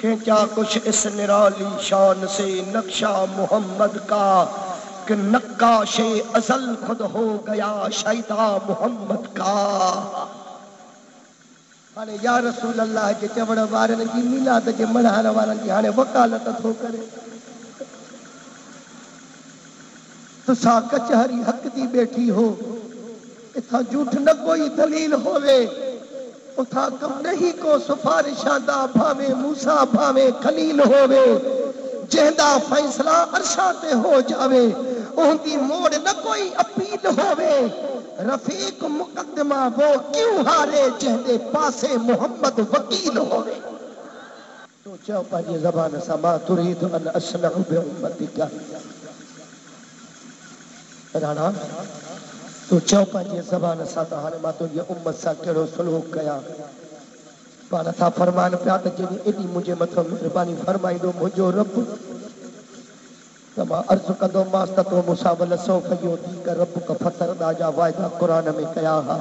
खींचा कुछ इस निराली शान से नक्शा मोहम्मद का कि नक्काशे अजल खुद हो गया शैदा मोहम्मद का। हाणे या रसूल अल्लाह जे चवण वारनि जी मिलाद जे मल्हाइण वारनि जी हाणे वकालत थो करे। तुसां कचहरी हक दी बैठी हो, इथां झूठ न कोई दलील होवे, उथा कम नहीं को सिफारिशांदा भावे मूसा भावे खलील होवे, जंहिंदा फैसला अर्शा ते हो जावे, उहदी मोड़ न कोई अपील होवे। रफीक मुकदमा वो क्यों हारे जंहिंदे पासे मोहम्मद वकील होवे। तो चओ पंहिंजी ज़बान सां मां तुरीद अन अस्नअ बि उम्मतिका। राणा तू चओ पंहिंजी ज़बान सां त हाणे मां तुंहिंजी उम्मत सां कहिड़ो सलूक कयां। पाण था फरमान पिया त जॾहिं एॾी मुंहिंजे मथां महिरबानी फरमाईंदो मुंहिंजो रब त मां अर्ज़ु कंदोमांसि त तो मूंसां वल सौफ़ युअतीक रब्बुक फतरदा जा वाइदा क़ुरान में कया हा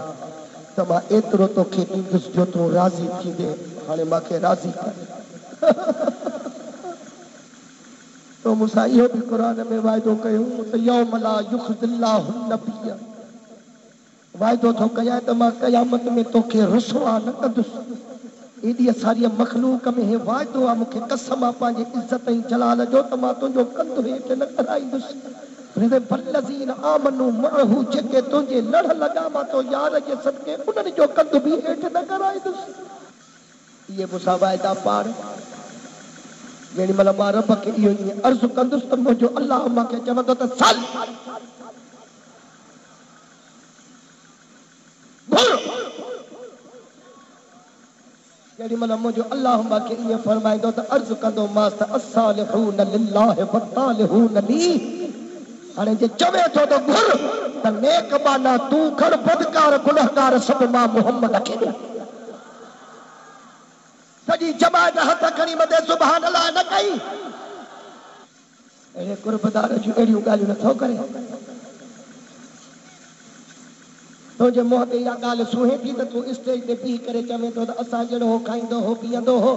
त मां एतिरो तोखे ॾींदुसि जो तूं राज़ी थींदे। हाणे मूंखे राज़ी कर। तो मूंसां इहो बि क़ुरान में वाइदो कयो त यौम ला युख़्ज़िल्लाहु नबिय, वाइदो थो कयां त मां क़यामत में तोखे रुसवा न कंदुसि। एॾी सारी मखलूक में हे वाइदो आहे, मूंखे कसम आहे पंहिंजे इज़त ऐं जलाल जो त मां तुंहिंजो कंधु हेठि न कराईंदुसि। वल्लज़ीन आमनू मअहू, जेके तुंहिंजे लड़ लॻा मां तो यार जे सदके उन्हनि जो कंधु बि हेठि न कराईंदुसि। इहे मूंसां वाइदा पाड़। जेॾी महिल मां रब खे इहो ईअं अर्ज़ु कंदुसि त मुंहिंजो अलाह मूंखे चवंदो त सल जेॾी महिल मुंहिंजो अलाह मूंखे ईअं फरमाईंदो त अर्ज़ु कंदोमांसि त अस्सालिहून लिल्लाहि वत्तालिहून ली। हाणे जे चवे थो त घुर त नेक बाना तूं खण, बदकार गुनहगार सभु मां मोहम्मद खे ॾियां। सॼी जमात हथ खणी मथे सुभान अल्लाह न कई। अहिड़े कुर्बदार जूं अहिड़ियूं ॻाल्हियूं नथो करे। तुंहिंजे मुंहं ते इहा ॻाल्हि सुहे थी त तूं स्टेज ते बीह करे चवे थो त असां जहिड़ो हो खाईंदो हो पीअंदो हो।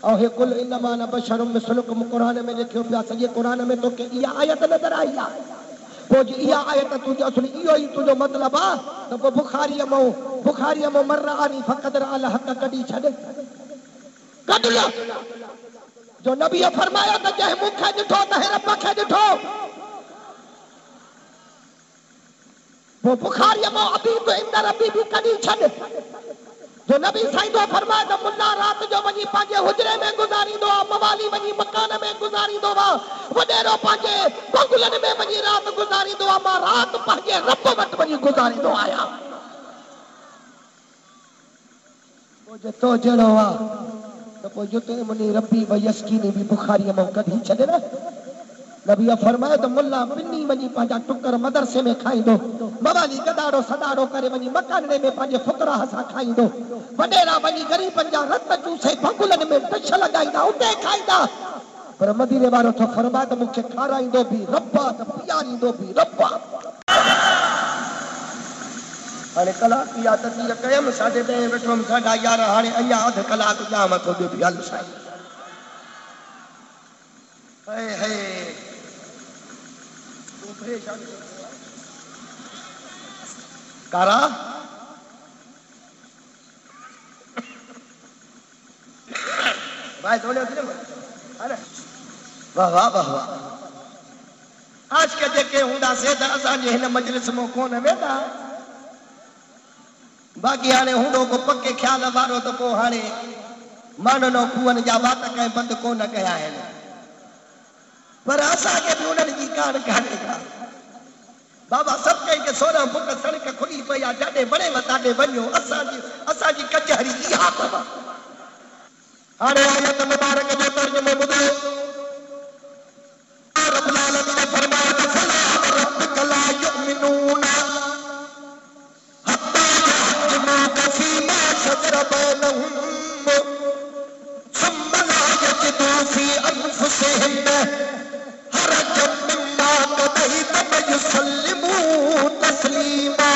ऐं हे कुल इन्नमा अना बशरुम मिसलुकुम क़ुरान में लिखियो पिया, सॼे क़ुरान में तोखे इहा आयत नज़र आई आहे। पोइ जी इहा आयत तुंहिंजो असुल इहो ई तुंहिंजो मतिलबु आहे त पोइ बुखारीअ मां मर आनी फ़क़त अल हक़ कढी छॾ। कढ लो जो नबीअ फरमायो त जंहिं मूंखे ॾिठो त हे रब खे ॾिठो। वो बुखारी मो अभी तो इंदर अभी भी कदी छड़ जो नबी साईं तो फरमाए त मुल्ला रात जो वनी पांजे हुजरे में गुजारी दो, मवाली वनी मकान में गुजारी दो, वडेरो पांजे बंगलन में वनी रात गुजारी दो, मां रात पांजे रब वट वनी गुजारी दो आया। वो जे तो जड़ो आ तो को जुते मुनी रब्बी व यस्कीनी भी बुखारी मो कदी छड़ ना। नबी फरमायो त मुल्ला बिन्नी वनी पांजा टुकर मदरसे में खाईंदो, मवाली गदाड़ो सदाड़ो करे वनी मकाने में पांजे फुकरा सां खाईंदो, वडेरा वनी गरीबन जा रत चूसे बंगुलन में टछ लगाईंदा उते खाईंदा। पर मदीने वारो तो फरमाए त मूंखे खाराईंदो भी रब्बा त पियारींदो भी रब्बा। हाणे कलाक इहा तदबीर कयमि, 10:30 वेठुमि, 11:30 हाणे अञा अधु कलाक ॼाम थो ॿियो बि हल साईं। कारा भाई थोड़े अरे वाह वाह वाह वाह। आज के जेके हूंदासीं त असांजे हिन मजलिस में कोन वेंदा, बाक़ी हाणे हूंदो को पके ख्याल वारो त पोइ हाणे माननो खूहनि जा वात कंहिं बंदि कोन कया आहिनि। पर असांखे बि उन्हनि जी कान कान्हे का। बाबा सभु कंहिंखे 16 फुट सड़क खुली पई आहे, जाॾे वणेव ताॾे वञो। असांजी कचहरी इहा अथव। हाणे आयत मुबारक जो तर्जुमो ॿुधो। रब्बुल आलमीन फरमाए त फला रब्बुक ला युमिनून हत्ता यहकुमूक फीमा शजर बैनहुम थुम्मा ला यजिदू फी अनफुसिहिम हरजम मिम्मा क़दैत व युसल्लिमू तस्लीमा।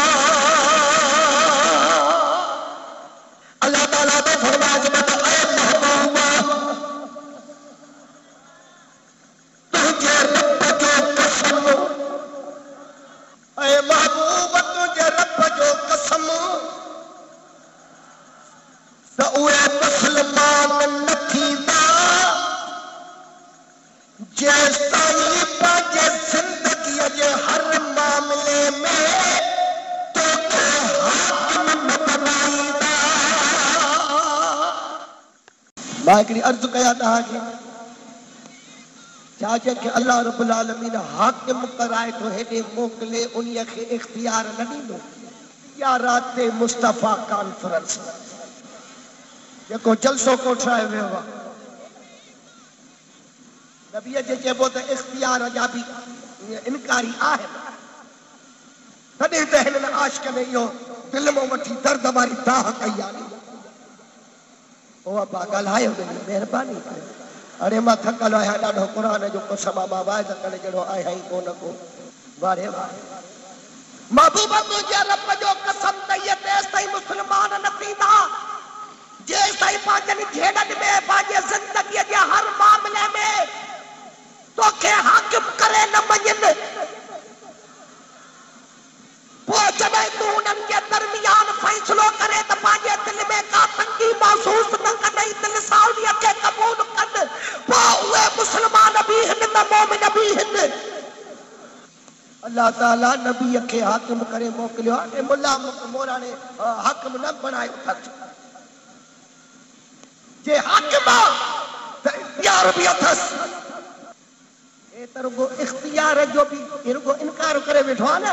अल्लाह ताला तो फरमाए तो उहे मुसलमान न थींदा जेसिताईं पंहिंजे ज़िंदगीअ जे हर मामले में तोखे हाकिम न बनाईंदा। मां हिकिड़ी अर्ज़ु कयां तव्हांखे, छा जंहिंखे अल्लाह रब्बुल आलमीन हाकिम कराए थो हेॾे मोकिले उन्हीअ खे इख़्तियार न ॾींदो? या रात मुस्तफ़ा कॉन्फ्रेंस जेको जलसो कोठाए वियो आहे, नबीअ जे चइबो त इख़्तियार जा बि इनकारी आहे, तॾहिं त हिननि आशिक़नि इहो दिलि मां वठी दर्द वारी दाह कई आहे। पोइ ॻाल्हायो महिरबानी करे। अरे मां थकल आहियां ॾाढो क़ुरान जो कसम मां वाइदो करे जहिड़ो आहियां ई कोन को। वारे वारे महबूब मुंहिंजे रब जो कसम त इहे तेसिताईं मुस्लमान न थींदा जेसिताईं पंहिंजनि झेड़नि में पंहिंजे ज़िंदगीअ जे हर मामले में तोखे हाकिम करे न मञनि। पोइ जॾहिं तूं उन्हनि जे दरमियान फ़ैसिलो करे त पंहिंजे दिलि में का तंगी महसूस न कॾहिं दिलि सां उन्हीअ खे क़बूल कनि, पोइ उहे मुस्लमान बि हिन त मोमिन बि हिन। अल्लाह ताला नबीअ खे हाकिम करे मोकिलियो आहे। मुला मोराणे हाकिम न बणायो अथसि। जे हाकिम आहे त इख़्तियार बि अथसि। हे त रुगो इख़्तियार जो बि रुगो इनकार करे वेठो आहे न।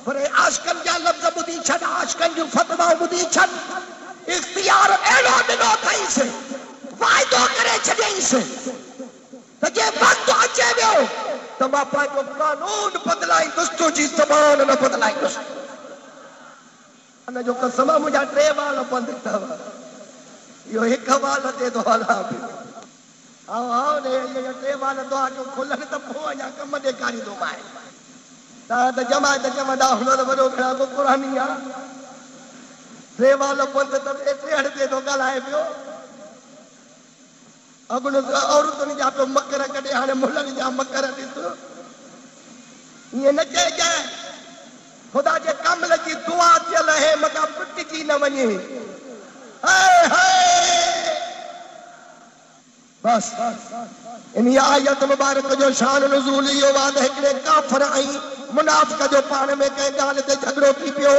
पर आशिक़नि जा लफ़्ज़ ॿुधी छॾ, आशिक़नि जूं फतवाऊं ॿुधी छॾ। इख़्तियार अहिड़ो ॾिनो अथईंसि, वाइदो करे छॾियईंसि त जे वक़्तु अचे वियो त मां पंहिंजो कानून बदिलाईंदुसि, तुंहिंजी ज़बान न बदिलाईंदुसि। हुनजो कसम मुंहिंजा 3 वाल बंदि अथव, इहो हिकु वाल ते थो हलां पियो। इहे 3 वाल तव्हांजो खुलनि त पोइ अञा कम ॾेखारींदोमांइ। तव्हां त जमायत चवंदा हुन त वॾो घणा को क़ुरानी आहे। 3 वाल बंदि त एतिरे हड़ ते थो ॻाल्हाए पियो। अॻुनि औरतुनि जा पियो मकर कढे, हाणे मुलनि जा मकर ॾिस। ईअं न चइजांइ ख़ुदा जे कामिल जी दुआ थियल है मगा पिटिजी न वञे। बस इन आयत मुबारक जो शान नुज़ूल इहो आहे त हिकिड़े काफ़िर ऐं मुनाफ़िक़ जो पाण में कंहिं ॻाल्हि ते झगड़ो थी पियो।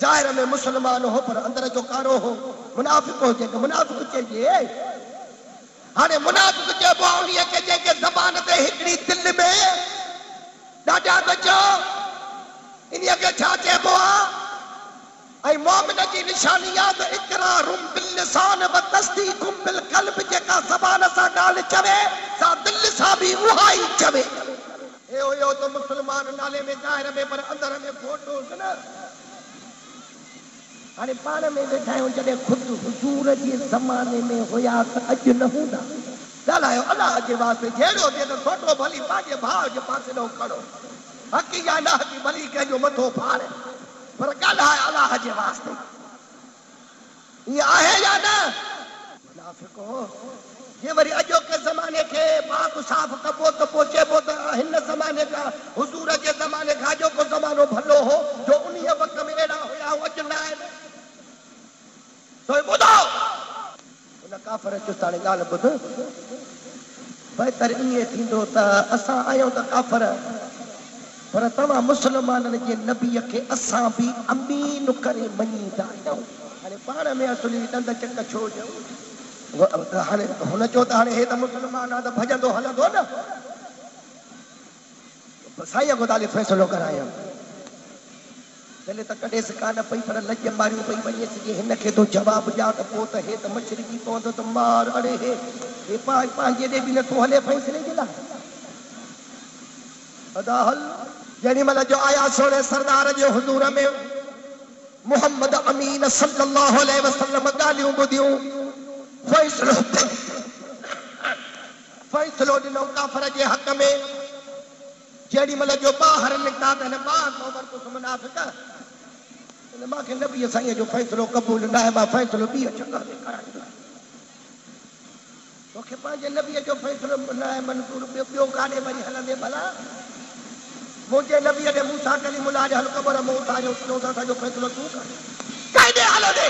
ज़ाहिर में मुस्लमान हो पर अंदर जो कारो हो, मुनाफ़िक़ हो जंहिंखे मुनाफ़िक़ चइजे। हाणे मुनाफ़िक़ चइबो आहे उन्हीअ खे जंहिंखे ज़बान ते हिकिड़ी दिलि में ॾाढा त चओ इन्हीअ खे छा चइबो आहे। ऐं मोमिन जी निशानी आहे त इक़रारुम बिल्लिसान व तस्दीकुम बिलक़ल्ब, जेका ज़बान सां ॻाल्हि चवे सा दिलि सां बि उहा ई चवे। हे हुयो त मुस्लमान नाले में ज़ाहिर में पर अंदर में फोटोस न। हाणे पाण में वेठा आहियूं, जॾहिं ख़ुदि हुजूर जे ज़माने में हुया त अॼु न हूंदा। ॻाल्हायो अलाह जे वास्ते, जहिड़ो थिए त फोटो भली पंहिंजे भाउ जे पासे ॾो खणो, हक़ी या न हक़ी भली कंहिंजो मथो फाड़े, पर ॻाल्हाए अलाह जे वास्ते। ईअं आहे या न? मुनाफ़िक़ हो ये वरी अॼोके ज़माने खे पाक साफ़ कबो त पोइ चइबो त हिन ज़माने खां हुजूर जे ज़माने खां अॼोको ज़मानो भलो हो जो उन्हीअ वक़्त में अहिड़ा हुया अॼु न आहिनि। तो ॿुधो हुन काफ़िर जो हाणे ॻाल्हि ॿुध। बहितर ईअं थींदो त असां आहियूं त काफ़िर, पर तव्हां मुस्लमाननि जे नबीअ खे असां बि अमीन करे मञींदा आहियूं। हाणे पाण में असुली ॾंद चक छो ॾियूं? हाणे हुन चयो त हाणे हे त मुस्लमान आहे त भॼंदो हलंदो न। साईं को ताली फ़ैसिलो करायूं दिलि त कॾहिं कान पई, पर लज मारियूं पई वञेसि जे हिन खे तो जवाबु ॾियां त पोइ त हे त मछरकी पवंदो त मार। अड़े हे पंहिंजे ॾे बि नथो हले फ़ैसिले जे लाइ। अदा हल जेॾी महिल जो आया सोने सरदार जे हुज़ूर में मोहम्मद अमीन सल्लल्लाहु अलैहि वसल्लम ॻाल्हियूं ॿुधियूं, फ़ैसिलो ॾिनो काफ़िर जे हक़ में। जेॾी महिल जो ॿाहिरि निकिता त हिन ॿार मुनाफ़िक़ हिन मूंखे नबीअ साईं जो फ़ैसिलो क़बूल न आहे, मां फ़ैसिलो ॿी चकर ते कराईंदुसि। तोखे पंहिंजे नबीअ जो फ़ैसिलो न आहे मंज़ूर, ॿियो काॾे वरी हलंदे भला? मुंहिंजे नबीअ खे मूसा कलीमुल्लाह जो हल क़बर मूसा जो असांजो फ़ैसिलो तूं कर, काॾे हलंदे?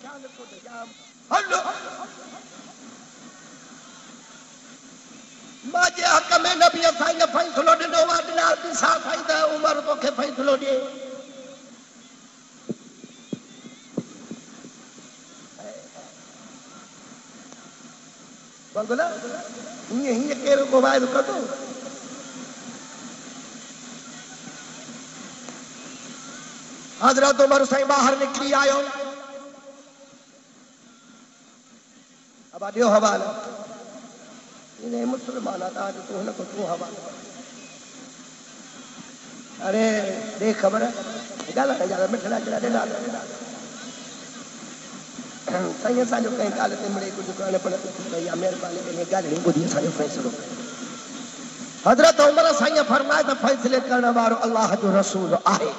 हलो माजे हक में नबी असांखे फ़ैसिलो ॾिनो आहे ॾिना ॾिसा साईं त उमर तोखे फ़ैसिलो ॾिए बंगला हीअं हीअं केरु मोबाइल कढो हज़रत उमर साईं ॿाहिरि निकिरी आयो अब ॾियो हवाला इन मुस्लमान आहे तव्हांजो तूं हिन खां तूं हवाला अरे दे ख़बर ॻाल्हाए मिठड़ा कहिड़ा ॾिना साईं असांजो कंहिं ॻाल्हि ते मिड़े कुझु करण पर भई महिरबानी करे ॻाल्हि नहीं ॿुधी असांजो फ़ैसिलो हज़रत उमर साईं फरमाए त फ़ैसिले करण वारो अल्लाह जो रसूल आहे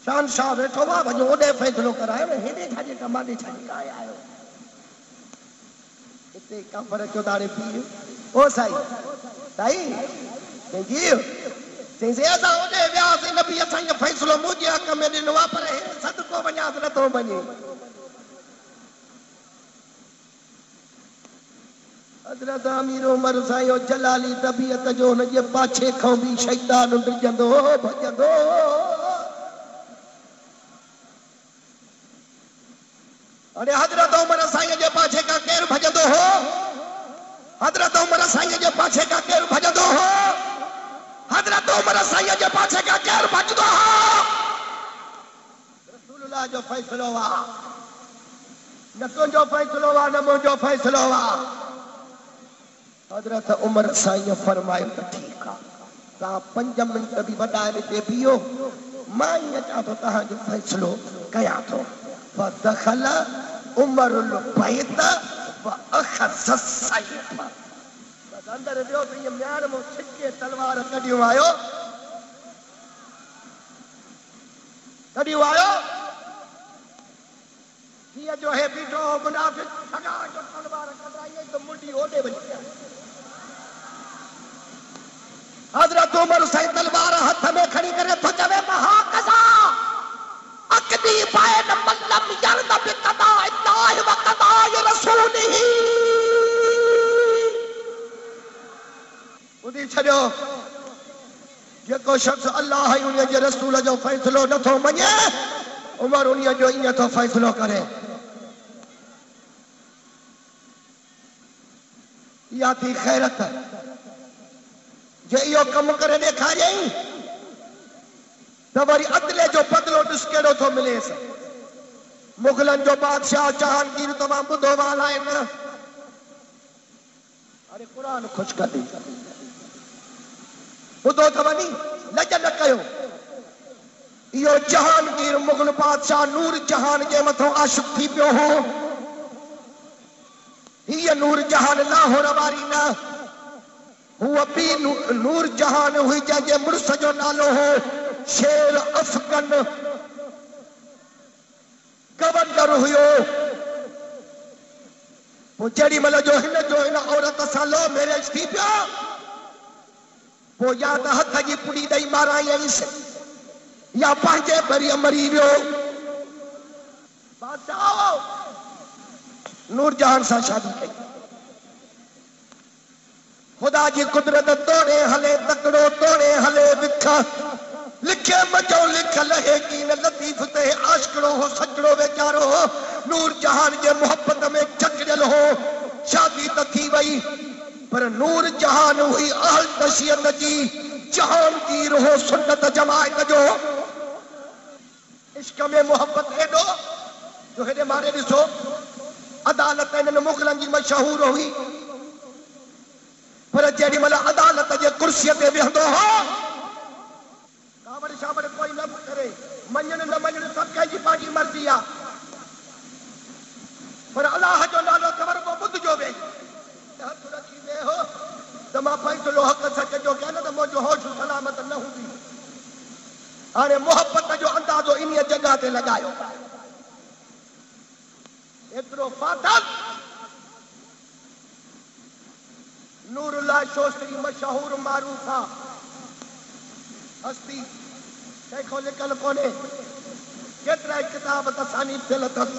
शहनशाह वेठो आहे वञो ओॾे फ़ैसिलो करायो न हेॾे छाजे कमाॾे छाजे काए आयो हिते काफ़र चौधारी पीर ओ साईं साईं जी चई से असां ओॾे वियासीं नबी असांखे फ़ैसिलो मुंहिंजे हक़ में ॾिनो आहे पर सदको वञासि नथो वञे हज़रत अमीर उमर साईं जलाली तबियत जो हुनजे पाछे खां बि शैतान डिॼंदो भॼंदो अरे हज़रत उमर साईं जे पाछे खां केरु भॼंदो हो हज़रत उमर साईं जे पाछे खां केरु भॼंदो हो हज़रत उमर साईं जे पाछे खां केरु भॼंदो हो रसूलुल्लाह जो फ़ैसिलो आहे न तुंहिंजो फ़ैसिलो आहे न मुंहिंजो फ़ैसिलो आहे हज़रत उमर साईं फरमायो त ठीकु आहे तव्हां 5 मिंट बि वॾाइण ते बीहो मां ईअं अचां थो तव्हांजो फ़ैसिलो कयां थो फदखल उमरुल बैत वअखज़ सैफ बस अंदर वियो त ईअं म्यान मां छिके तलवार कढियो आयो हीअ जो हे बीठो मुनाफ़िक़ ठगा जो तलवार कढाई त मुंडी ओॾे वञी हज़रत उमर साईं तलवार हथ में खणी करे थो चवे महाकज़ा अकदी बैन मल्लम यरद बिक़दा इल्लाह व क़दा रसूलिही ॿुधी छॾियो जेको शख़्स अल्लाह ऐं उन जे रसूल जो फ़ैसिलो नथो मञे उमर उन जो ईअं थो फ़ैसिलो करे इहा थी ख़ैरत जे इहो कमु करे ॾेखारियईं त वरी अदले जो बदिलो ॾिस कहिड़ो थो मिलेसि मुग़लनि जो बादशाह जहांगीर तव्हां ॿुधो आहे न अरे क़ुरान ख़ुशि कंदी ॿुधो अथव नी लज न कयो इहो जहांगीर मुग़ल बादशाह नूर जहान जे मथां आशिक़ थी पियो हो हीअ नूर जहान लाहौर वारी न हूअ ॿी नूर जहान हुई जंहिंजे मुड़ुस जो नालो हो शेर अफगन गवर्नर हुयो पोइ जेॾी महिल जो हिन औरत सां लो मैरिज थी पियो पोइ या त हथ जी पुड़ी ॾेई मारायईंसि या पंहिंजे भरीअ मरी वियो बादशाह नूरजहान सां शादी कई खुदा जी कुदरत तोड़े हले तकड़ो तोड़े हले विख लिखे मजो लिख लहे की न लतीफ ते आशिकड़ो हो सजड़ो वेचारो नूरजहान जे मोहब्बत में चकड़ियल हो शादी त थी वई पर नूरजहान हुई अहल नसीहत जी जहांगीर हो सुन्नत जमायत जो इश्क में मोहब्बत एॾो जो हेॾे मारे ॾिसो अदालत इन्हनि मुग़लनि जी मशहूर हुई पर जेॾी महिल अदालत जे कुर्सीअ ते वेहंदो हो कावड़ शावड़ कोई न करे मञण न मञण सभु कंहिंजी पंहिंजी मर्ज़ी आहे पर अलाह जो नालो ख़बर को ॿुधिजो वेही हथ रखी वेहो त मां फ़ैसिलो हक़ सच जो कयां न त मुंहिंजो होश सलामत न हूंदी हाणे मोहब्बत जो अंदाज़ो इन जॻह ते लॻायो एतिरो फादल नूरुल्लाह शोस्तरी मशहूर मारूफ आहे हस्ती तंहिंखो लिकल कोन्हे केतिरा किताब तसानीफ़ थियल अथसि।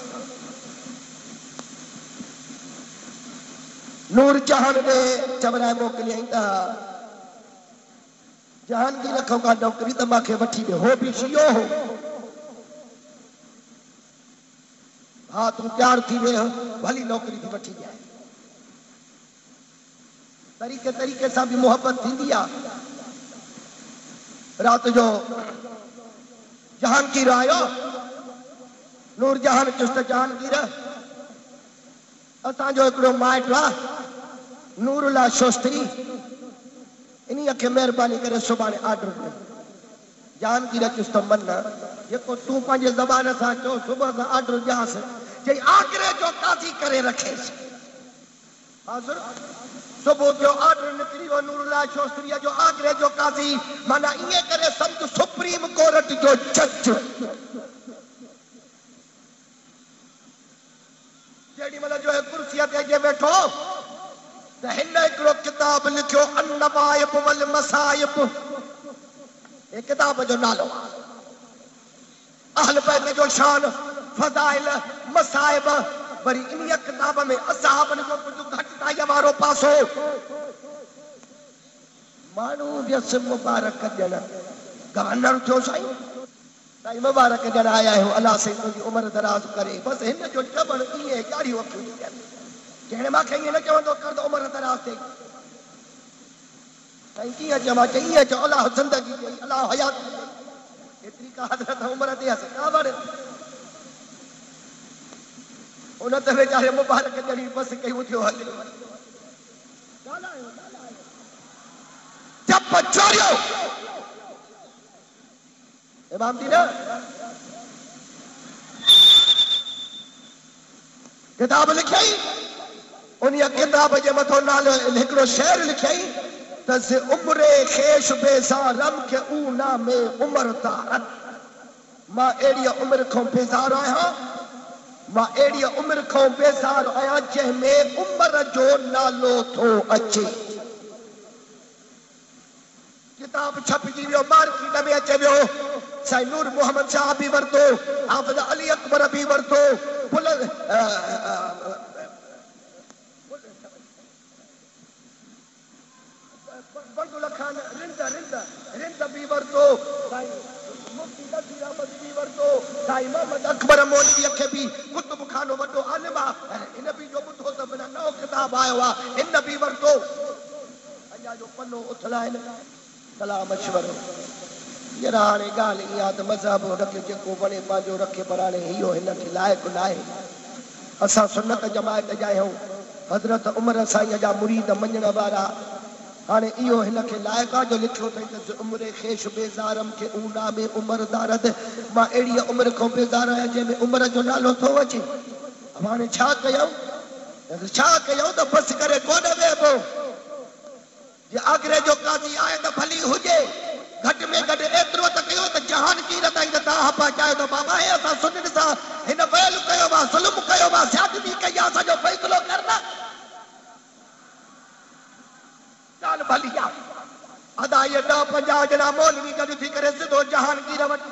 नूर जहान ने चवराए मोकिलियईं त जहांगीर खां नौकरी त मूंखे वठी ॾे। हो बि शियो हो। हाँ तू तैयार थी वे, भली नौकरी थी वठी ॾियां। तरीक़े तरीक़े सां भी मोहब्बत थींदी आहे। रात जो जहांगीर आयो। नूर जहान चुस्त जहांगीर असांजो हिकिड़ो माइट आहे नूरुल्लाह शोस्त्री, इन्हीअ खे महिरबानी करे सुभाणे ऑर्डर ॾे। जहांगीर चुस्त मन जेको तूं पंहिंजे ज़बान सां चओ सुबुह सां ऑर्डर ॾियांसि। चई आगरे जो काज़ी करे रखेसि। हाज़ुर सुबुह जो ऑर्डर निकिरी वियो नूरुल्लाह शोस्त्रीअ जो आगरे जो काज़ी, माना ईअं करे सम्झ सुप्रीम कोर्ट जो जज। जेॾी महिल जो कुर्सीअ ते अचे वेठो त हिन हिकिड़ो किताब लिखियो अन्नवाइब वल मसाइब। हे किताब जो नालो अहल बैत जो शान फज़ाइल मसाइब। वरी इन किताब में असहाबनि जो कुझु घटिताईअ वारो पासो। माण्हू व्यस मुबारक ॾियण गवर्नर थियो साईं। साईं मुबारक ॾियण आया आहियो, अलाह साईं तुंहिंजी उमिरि दराज़ करे। बसि हिन जो चवण इहे ॻाढ़ियूं अखियूं थी थियनि। जहिड़े मूंखे ईअं न चवंदो कर त उमिरि दराज़ थिए। साईं कीअं चवां? चई ईअं चओ अलाह ज़िंदगी ॾेई, अलाह हयात ॾेई। एतिरी का हज़रत उमिरि ते असां काबर उन त वीचारे मुबारक ॾियणी बसि कयूं थियो हल। चप चोरियो इमाम जी न किताब लिखियई। उन किताब जे मथो नालो हिकिड़ो शेर लिखियई त उम्रे खेश बेज़ारम के ऊना में उमर दारत। मां अहिड़ी उमिरि खां बेज़ार आहियां, मां अहिड़ी उमिरि खां बेज़ार आहियां जंहिंमें उमिरि जो नालो थो अचे। किताब छपजी वियो, मार्केट में अचे वियो। साईं नूर मोहम्मद शाह बि वरितो, हाफ़िज़ अली अकबर बि वरितो, बंदुल खान रिंद बि वरितो, मुफ्ती नज़ीर अहमद बि वरितो, साईं मोहम्मद अकबर मौलवीअ खे बि कुतुब खानो वॾो आलिम आहे। हिन बि जो ॿुधो त बिना नओं किताब आयो आहे, हिन बि वरितो। अञा जो पनो उथलाइनि कला मशवरो। हींअर हाणे ॻाल्हि इहा त मज़हब रखे जेको वणे पंहिंजो रखे, पर हाणे इहो हिन खे लाइक़ु न आहे। असां सुन्नत जमायत जा आहियूं, हज़रत उमर साईं जा मुरीद मञण वारा। हाणे इहो हिन खे लाइक़ु आहे जो लिखियो अथई त उमिरि खेश बेज़ारम खे ऊना में उमिरि दारत। मां अहिड़ी उमिरि खां बेज़ार आहियां जंहिंमें उमिरि जो नालो थो अचे। हाणे छा कयूं? छा कयूं त बसि करे कोन वेहबो। जे आगरे जो काज़ी आहे त भली हुजे, घटि में घटि एतिरो त कयो त जहांगीर ताईं त तव्हां पहुचायो त बाबा हे असां सुनिन सां हिन वैल कयो आहे, ज़ुल्म कयो आहे, ज़्यादती कई आहे, असांजो फ़ैसिलो कर न। ॻाल्हि भली आहे। अदा इहे 10-50 ॼणा मौलवी गॾु थी करे सिधो जहांगीर वटि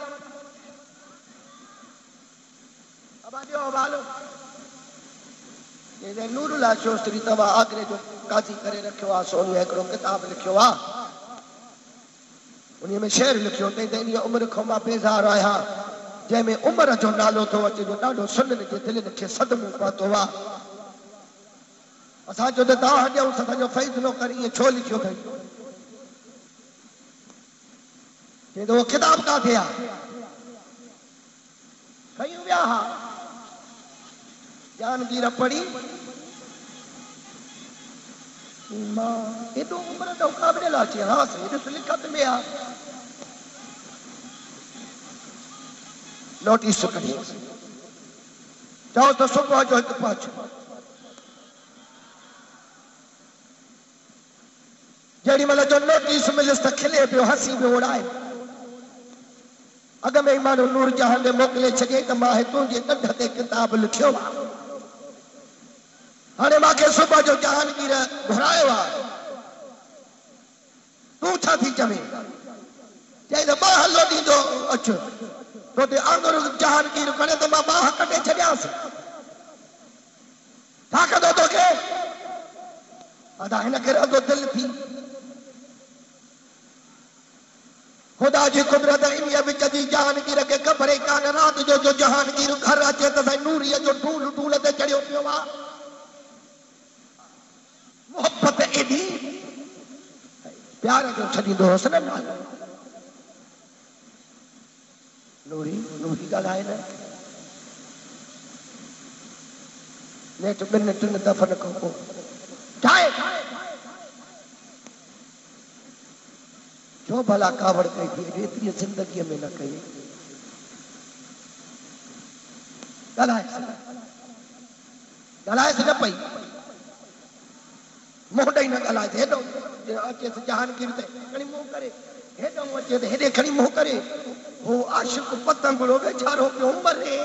नूरुल्लाह शोस्त्री तव्हां आगरे जो काज़ी करे रखियो आहे। सोनी हिकिड़ो किताब लिखियो आहे, उन में शेर लिखियो अथई त इन उमिरि खां मां बेज़ार आहियां जंहिंमें उमिरि जो नालो थो अचे। जो ॾाढो सुन्ननि जे दिलनि खे सदमो पहुतो आहे। असां चयो त तव्हां ॾियूं असांजो फ़ैसिलो कर। ईअं छो लिखियो अथई? चई त उहो किताब किथे आहे? खयूं विया हा जहांगीर पढ़ी। मां एॾो उमिरि जो क़ाबिल अचे। हा साईं ॾिस लिखत में आहे। नोटिस कढी चओ त सुबुह जो हिकु पहुच। जेॾी महिल जो नोटिस मिलियुसि त खिले पियो, हसी पियो उड़ाए। अॻ में ई माण्हू नूर जहान ॾे मोकिले छॾे त मां तुंहिंजे ॾंढ ते किताब लिखियो आहे। हाणे मूंखे सुबुह जो जहांगीर घुरायो आहे। तूं छा थी चवे? चई त मां हलो ॾींदो अचु तो ते आंगुर जहांगीर खणे तो मां बाह कटे छड़ियास था कदो तो के अदा हिन करे अदो दिल थी खुदा जी कुदरत इन विच जी जहांगीर के ख़बर कान रात जो जहांगीर घर अचे त नूरीअ जो टूल टूल ते चढ़ियो पियो आ मोहब्बत एडी प्यार जो छॾींदो हुअसि न नालो नूरी नूरी ॻाल्हाए न नेठ ॿिनि टिनि दफ़न खां पोइ ठाहे छो भला कावड़ कई थी एतिरी ज़िंदगीअ में न कई ॻाल्हाएसि न पई मुंहुं ॾेई न ॻाल्हाएसि हेॾो अचेसि जहांगीर ते खणी मुंहुं करे हेॾो अचे त हेॾे खणी मुंहुं करे हो आशिक़ पतंगड़ो वेचारो पियो मरे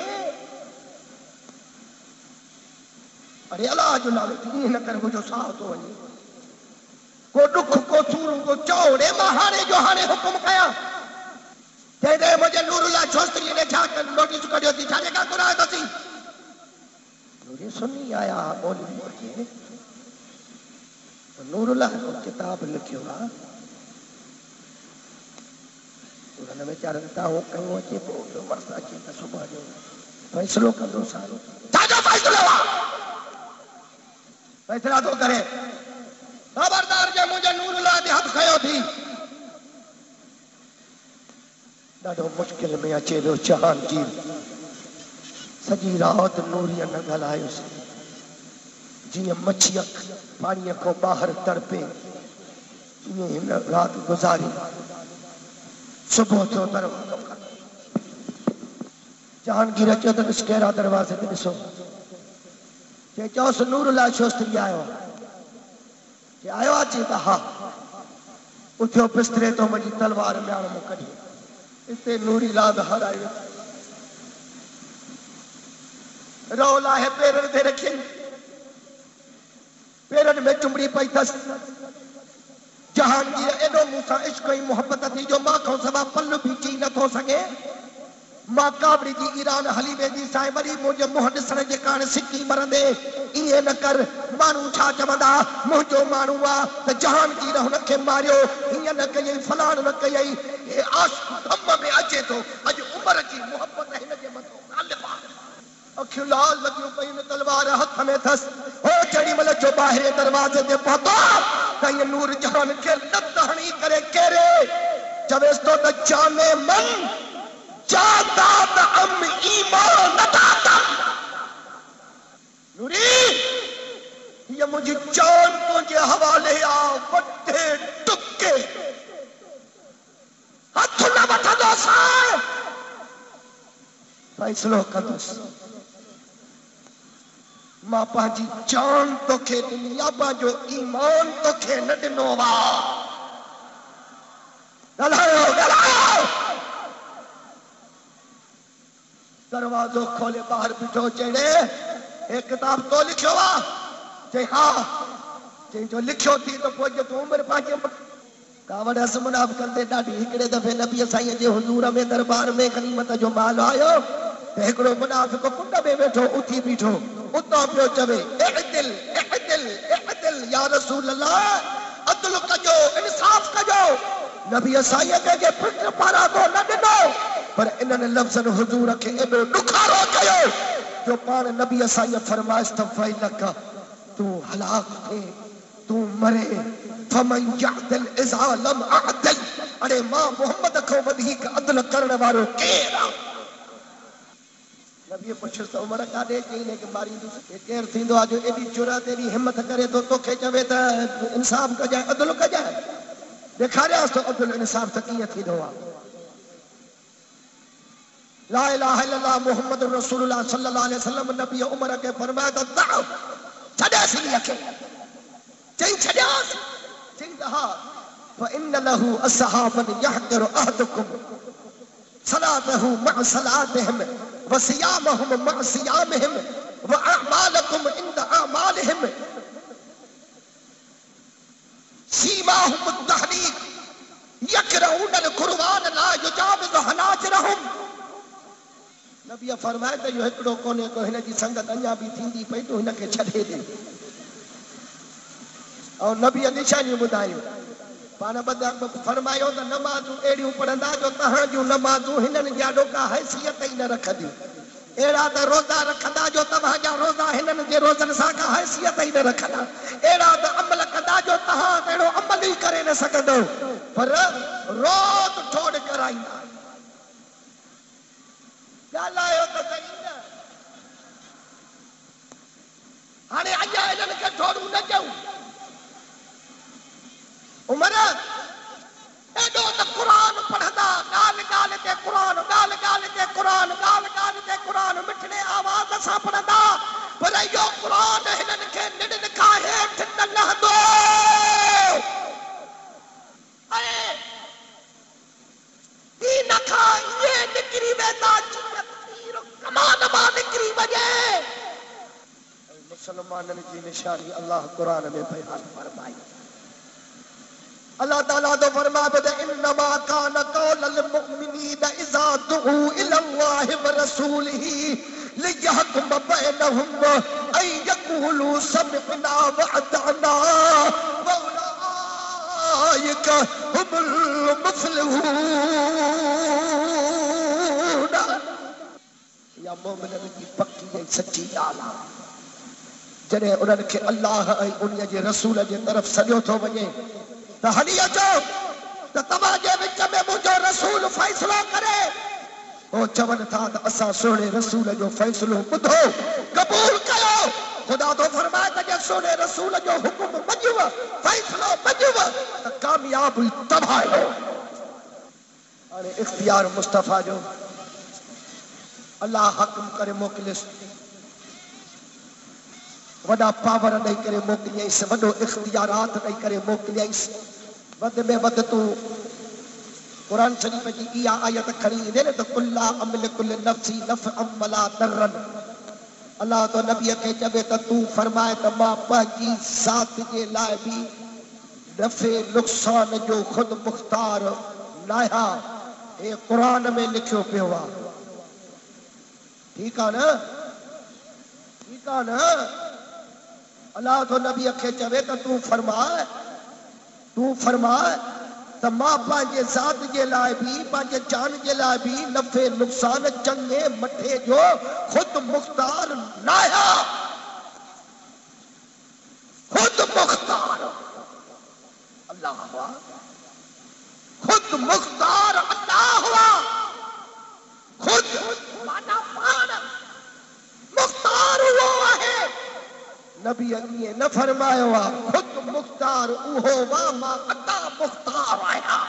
अरे अलाह जो नालो ईअं न करे मुंहिंजो साह थो वञे को दुख को सूर को चौड़े मां हाणे जो हाणे हुकुम कयां तेरे मुझे नूरुल्लाह छोस्त्री ने छा नोटिस कढियो थी छाजे का घुरायो अथई नूरी सुनी आया मौलवी के नूरुल्लाह को किताब लिखियो आहे उन वीचारनि तां कयो अचे पोइ मर्द अचे त सुबुह जो फ़ैसिलो कंदो सारो छाजो फ़ैसिलो आहे फैसला तो करे खबरदार जे मुझे नूरुल्लाह ते हथ खयो थी ॾाढो मुश्किल में अचे पियो जहांगीर सॼी रात नूरीअ न ॻाल्हायोसि जीअं मच्छीअ पाणीअ खां ॿाहिरि तड़पे ईअं हिन राति गुज़ारी सुबुह थियो दरवाज़ो जहांगीर अचो त ॾिस कहिड़ा दरवाज़े ते ॾिसो के चयोसि नूरुल्लाह छोस्त्री आयो के आयो अचे त हा उथियो बिस्तरे तो मुंहिंजी तलवार म्याण मूं कढी हिते नूरी लाद हरायो रोल आहे पेरनि ते रखियईं पेरनि में चुंबड़ी पई अथसि जहांगीर एॾो मूंसां इश्क ऐं मुहबत थी जो मां खां सवाइ पल बि जी नथो सघे मां कावड़ी जी ईरान हली वेंदी साईं वरी मुंहिंजे मुंहुं ॾिसण जे कारण सिकी मरंदे ईअं न कर माण्हू छा चवंदा मुंहिंजो माण्हू आहे त जहांगीर हुनखे मारियो हीअं न कयई फलाण न कयई हे आशिक़ गम में अचे थो अॼु उमिरि जी मुहबत हिनजे मथां ग़ालिब आहे अखियूं लाल लॻियूं पयूं तलवार हथ में अथसि हो जेॾी महिल जो ॿाहिरि दरवाज़े ते पहुतो त ईअं नूर जहान खे लत हणी करे केरे चवेसि थो त जाने मन जाता त अम ईमान नदाता नूरी ये मुझे जान तुझे हवाले आ वड्डे टुके हथ न वठंदो साईं फ़ैसिलो कंदुसि मां पंहिंजी जान तोखे ॾिनी आहे पंहिंजो ईमान तोखे न ॾिनो आहे ॻाल्हायो ॻाल्हायो दरवाज़ो खोले ॿाहिरि बीठो चढ़े हे किताब तो लिखियो आहे चई हा चई जो लिखियो थी त पोइ जो तूं उमिरि पंहिंजे कावड़ असमनाब कंदे ॾाढी हिकिड़े दफ़े नबी साईं जे हुज़ूर में दरबार में गनीमत जो माल आयो त हिकिड़ो मुनाफ़िक़ कुंड में वेठो उथी बीठो उतां पियो चवे इअदिल इअदिल इअदिल या रसूल अल्लाह अदल कजो इंसाफ़ कजो नबी साईं कंहिंखे पिट पारांगो न ॾिनो पर इन्हनि लफ़्ज़नि हुज़ूर खे एॾो ॾुखारो कयो जो पाण नबी साईं फरमाइश त फैलक तूं हलाक थे तूं मरे फमन यअदिल इज़ा लम अअदिल अरे मां मोहम्मद खां वधीक अदल करण वारो केरु आहे नबी पुछियोसि त उमिरि काॾे चई ने के मारींदुसि केरु थींदो आहे जो एॾी जुरत एॾी हिमत करे थो तोखे चवे त इंसाफ़ कजांइ अदल कजांइ ॾेखारियांसि थो अदल इंसाफ़ त कीअं थींदो आहे ला इलाहा इल्लल्लाह मुहम्मद रसूलुल्लाह सल्लल्लाहु अलैहि वसल्लम नबी उमर के फरमाया त दाओ छॾियासीं हिनखे चई छॾियासीं चई त हा فإن له أصحابا يحقر أحدكم صلاته مع صلاتهم وصيامهم مع صيامهم وأعمالكم عند أعمالهم سيماهم التحريك يقرؤون القرآن لا يجاوز حناجرهم नबी फरमाए त यो हिकड़ो कोने को हिन जी संगत अञा भी थींदी पई तो हिनखे छॾे दे। और नबी निशानियूं ॿुधायूं पाण फरमायो त नमाज़ूं अहिड़ियूं पढ़ंदा जो तव्हां जूं नमाज़ूं हिननि जाॾो का हैसियत ई न रखंदियूं। अहिड़ा त रोज़ा रखंदा जो तव्हांजा रोज़ा हिननि जे रोज़नि सां का हैसियत ई न रखंदा। अहिड़ा त अमल कंदा जो तव्हां अहिड़ो अमल ई करे न सघंदो, पर रोज़ ठोड़ कराईंदा। ॻाल्हायो त सही न, हाणे अञा हिननि खे ठोड़ूं न कयूं। उमर एॾो त क़ुरान पढ़ंदा, ॻाल्हि ॻाल्हि ते क़ुरान, ॻाल्हि ॻाल्हि ते क़ुरान, ॻाल्हि ॻाल्हि ते क़ुरान मिठड़े आवाज़ सां पढ़ंदा, पर इहो क़ुरान हिननि खे निड़नि खां हेठि न लहंदो। ऐं दीन खां इहे निकिरी वेंदा जीअं तीर कमान मां निकिरी वञे। मुसलमाननि जी निशानी अल्लाह क़ुरान में बयान फरमाई। अल्लाह ताला तो फरमाए त इन्नमा कान कौलल मुमिनीन इज़ा दुऊ इलल्लाहि व रसूलिही लियहकुम बैनहुम अन यक़ूलू समिअना व अतअना व उलाइका हुमुल मुफ़्लिहून। या मोमिननि जी पक्की ऐं सची ॻाल्हि आहे। जॾहिं उन्हनि खे अल्लाह ऐं उन जे रसूल जे तरफ़ सॼो थो वञे त हली अचो त तव्हांजे विच में मुंहिंजो रसूल फ़ैसिलो करे। हो चवनि था त असां सुहिणे रसूल जो फ़ैसिलो ॿुधो क़बूल कयो। ख़ुदा तो फरमाए त जे सुहिणे रसूल जो हुकुम मञिव, फ़ैसिलो मञिव त कामयाब तबाह। हाणे इख्तियार मुस्तफ़ा जो अल्लाह हकम करे मोकिलियसि, वॾा पावर ॾेई करे मोकिलियईंसि, वॾो इख्तियारात ॾेई करे मोकिलियईंसि। वध में वध तूं क़ुरान शरीफ़ जी इहा आयत खणी ईंदे न त कुल्ला अमलिकु लिनफ्सी नफ़अन वला दर्रन। अल्लाह तो नबीअ खे चवे त तूं फरमाए त मां पंहिंजी ज़ात जे लाइ बि नफ़े नुक़सान जो ख़ुदि मुख़्तार न आहियां। हे क़ुरान में लिखियो पियो आहे। ठीकु आहे न, ठीकु आहे न। अल्लाह तो नबीअ खे चवे त तूं फरमाए त मां पंहिंजे ज़ात जे लाइ बि पंहिंजे जान जे लाइ बि नफ़े नुक़सान चङे मथे जो ख़ुदि मुख़्तार न आहियां। ख़ुदि मुख़्तार अल्लाह हुआ, ख़ुदि मुख़्तार अल्लाह हुआ। ख़ुदि माना पाण मुख़्तार उहो आहे। नबी ईअं न फरमायो आहे ख़ुदि मुख़्तार उहो वा मां अता मुख़्तार आहियां।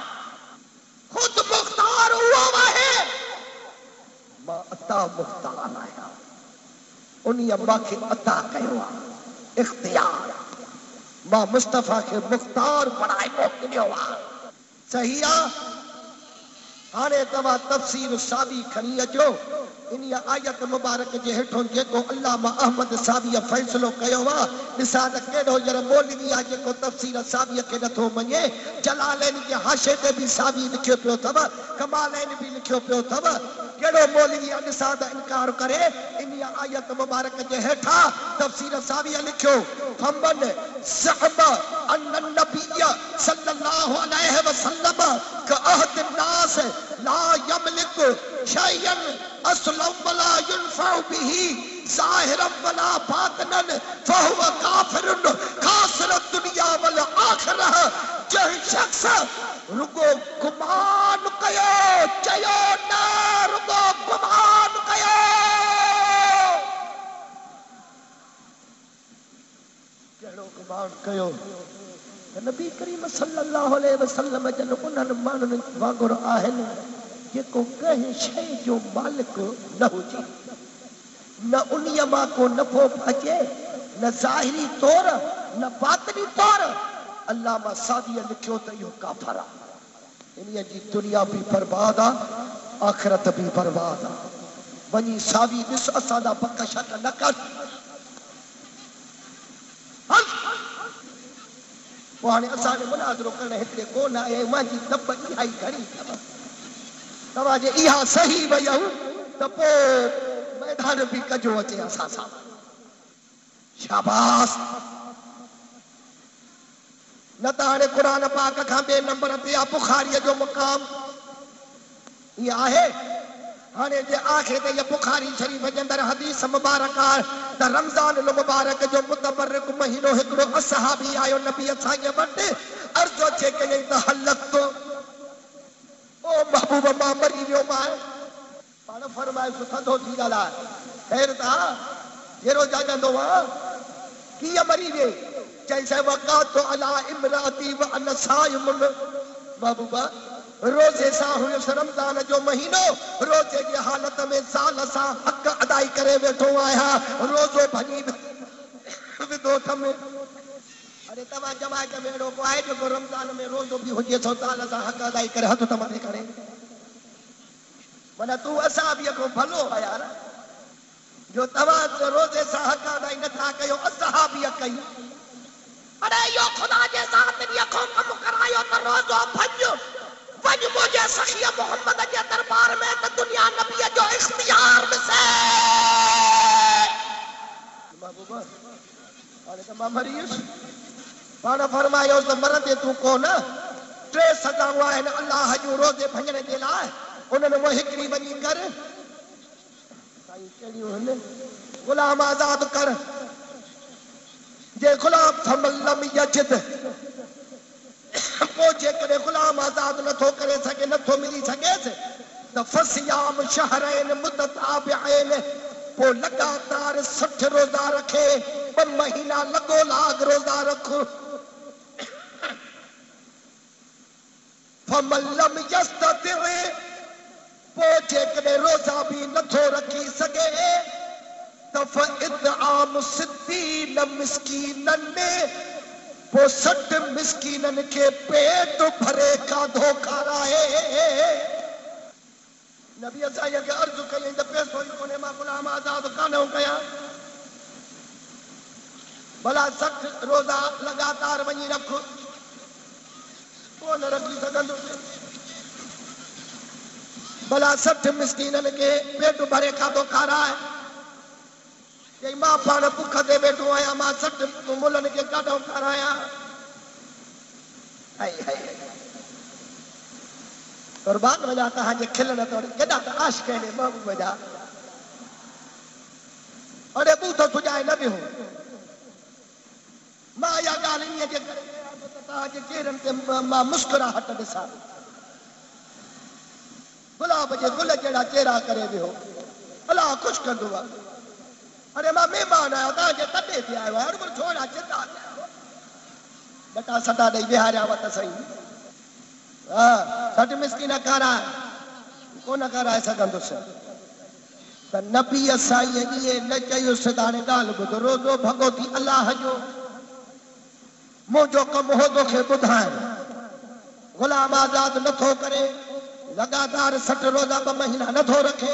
ख़ुदि मुख़्तार उहो आहे, मां अता मुख़्तार आहियां। उन्हीअ मूंखे अता कयो आहे इख्तियार। मां मुस्तफ़ा खे मुख़्तार बणाए मोकिलियो आहे। सही आहे। हाणे तव्हां तफ़सीर सादी खणी अचो। इन आयत मुबारक जे हेठों जेको अल्लामा अहमद सावीअ फ़ैसिलो कयो आहे, ॾिसां त कहिड़ो ॼण मौलवी आहे जेको तफ़सीर सावीअ खे नथो मञे। जलालैन जे हाशे ते बि सावी लिखियो पियो अथव, कमालैन बि लिखियो पियो अथव। कहिड़ो मौलवी आहे ॾिसां त इनकार करे। इन आयत मुबारक जे हेठां तफ़सीर सावीअ लिखियो फमन ज़अम अन्न नबिय सल्लल्लाहु अलैहि वसल्लम कअहद नास ला यमलिकु शैयन असलम वला युनफउ बिही ज़ाहिरन वला बातिनन फहुव काफिरुन खासिर दुनिया वल आखिरह। जंहिं शख्स रुगो गुमान कयो, चयो न रुगो गुमान कयो। कहिड़ो गुमान कयो? नबी करीम सल्लल्लाहु अलैहि वसल्लम जन उन्हनि माण्हुनि वांगुरु आहिनि जेको कंहिं शइ जो मालिक न हुजे, न उन्हीअ मां को नफ़ो अचे, न ज़ाहिरी तौर न बातिनी तौर। अल्लामा सादीअ लिखियो त इहो काफ़िर आहे। इन्हीअ जी दुनिया बि बर्बाद आहे, आख़िरत बि बर्बाद आहे। वञी सावी ॾिस, असांजा पक शक न कर। पोइ हाणे असांखे मुनाज़रो करणु हिते कोन आहे। मुंहिंजी दॿ इहा ई घणी अथव। तव्हांजे इहा सही वयऊं तो मैदान भी कजो अचे असां सां। शाबाश। न त हाणे क़ुरान पाक खां ॿिए नंबर ते आहे बुखारीअ जो मुक़ाम ये आहे। हाणे जे आख़िर ते ये बुखारी शरीफ जे अंदरि हदीस मुबारक आहे त रमज़ान मुबारक जो मुतबरक महीनो हिकिड़ो असहाबी आयो नबी असांजे वटि अर्ज़ अचे कयईं त हलत ओ महबूब मां मरी वियो मां। पाण फरमाए थधो थी ॻाल्हाए ख़ैर त जहिड़ो जाॻंदो आहे कीअं मरी विए। चईं वक़ात अला इमराती व अन साइमुन। महबूबा रोज़े सां हुयुसि रमज़ान जो महीनो रोज़े जी हालत में ज़ाल सां हक़ अदाई करे वेठो आहियां रोज़ो भञी विधो थम। अरे तव्हां जमायत में अहिड़ो को आहे जेको रमज़ान में रोज़ो बि हुजे थो ज़ाल सां हक़ अदाई करे हथ त मथे करे। माना तूं असां बि को भलो आहे यार जो तव्हां रोज़े सां हक़ अदाई नथा कयो असां बि कई। अरे यो खुदा जे ज़ात जी अखों कम करायो त रोज़ो भॼ वञ मुझे सखिया मोहम्मद के दरबार में तो दुनिया नबी जो इख्तियार में से महबूबा अरे त मां मरीस पाण फरमायो त मरंदे तूं कोन टे सदाऊं आहिनि अल्लाह जूं रोज़े भञण जे लाइ उन्हनि में हिकिड़ी वञी कर साईं कहिड़ियूं आहिनि गुलाम आज़ाद कर। जे गुलाम थमलम यजिद पोइ जेकॾहिं गुलाम आज़ाद नथो करे सघे नथो मिली सघेसि त फसियाम शहरैन मुतताबिऐन पोइ लगातार 60 रोज़ा रखे 2 महीना लगोलाग रोज़ा रख। फमलम यस्ततिअ पोइ जेकॾहिं रोज़ा बि नथो रखी सघे त फइतआम 60 मिस्कीनन पोइ 60 मिस्कीनन के पेट भरे खाधो खाराए। नबी असांजे खे अर्ज़ु कयईं त पैसो ई कोन्हे मां गुलाम आज़ाद कान कयां भला 60 रोज़ा लगातार वञी रख कोन रखी सघंदुसि भला 60 मिस्कीनन के पेट भरे खाधो खाराए। चई मां पाण बुख ते वेठो आहियां मां 60 मुलनि खे काॾो खारायां। कुर्बान वञा तव्हांजे खिलण तोड़ केॾा त आशिक़ आहिनि महबूब जा। अड़े ॿूथो सुॼाए न वियो मां इहा ॻाल्हि ईअं जे करे तव्हांजे चेहरनि ते मां मुस्कुराहट ॾिसां गुलाब जे गुल जहिड़ा चेहरा करे वियो अलाह ख़ुशि कंदो आहे। अरे मां महिमान आहियां तव्हांजे तॾे ते आयो आहियां छोड़ा चिंता बटा सदा ॾेई विहारिया त सही। हा 60 मिस्कीन खाराए कोन खाराए सघंदुसि त नबी साईं इहे न चयुसि त हाणे ॻाल्हि ॿुधो रोज़ो भॻवती अलाह जो मुंहिंजो कमु हो तोखे ॿुधाए गुलाम आज़ाद नथो करे लगातार 60 रोज़ा 2 महीना नथो रखे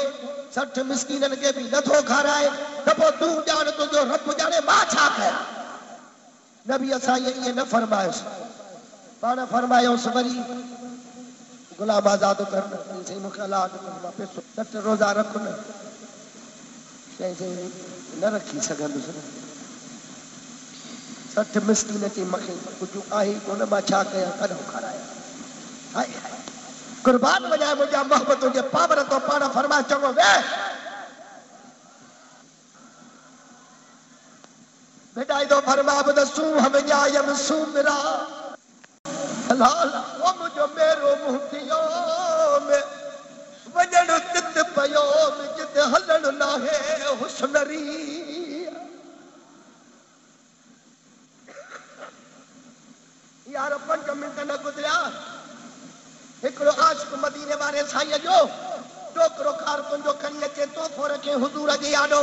60 मिस्कीननि खे बि नथो खाराए त पोइ तूं ॼाण तुंहिंजो रब ॼाणे मां छा कयां। नबी साईं इएं न फरमायोसि पाण फरमायोसि वरी गुलाम आज़ाद कर चई मूंखे अलाह पैसो 60 रोज़ा रख न चई न रखी सघंदुसि 60 मिस्कीन चई मूंखे कुझु आहे कोन मां छा कयां कॾहिं खारायां। हाय हाय कुर्बान वञाए मुंहिंजा मोहबत जे पावर तो पाण फरमाए चङो वे बेटा तो फरमा बद सू हम जायम सू मेरा अल्लाह ओ मुझो मेरो मुहतियो में वजन तित पयो जित हलण ना है हुस्नरी। यार 5 मिनट न गुजरिया हिकिड़ो आशिक़ मदीने वारे साईं जो टोकरो खार तुंहिंजो खणी अचे तोहफ़ो रखे हुजूर जे आॾो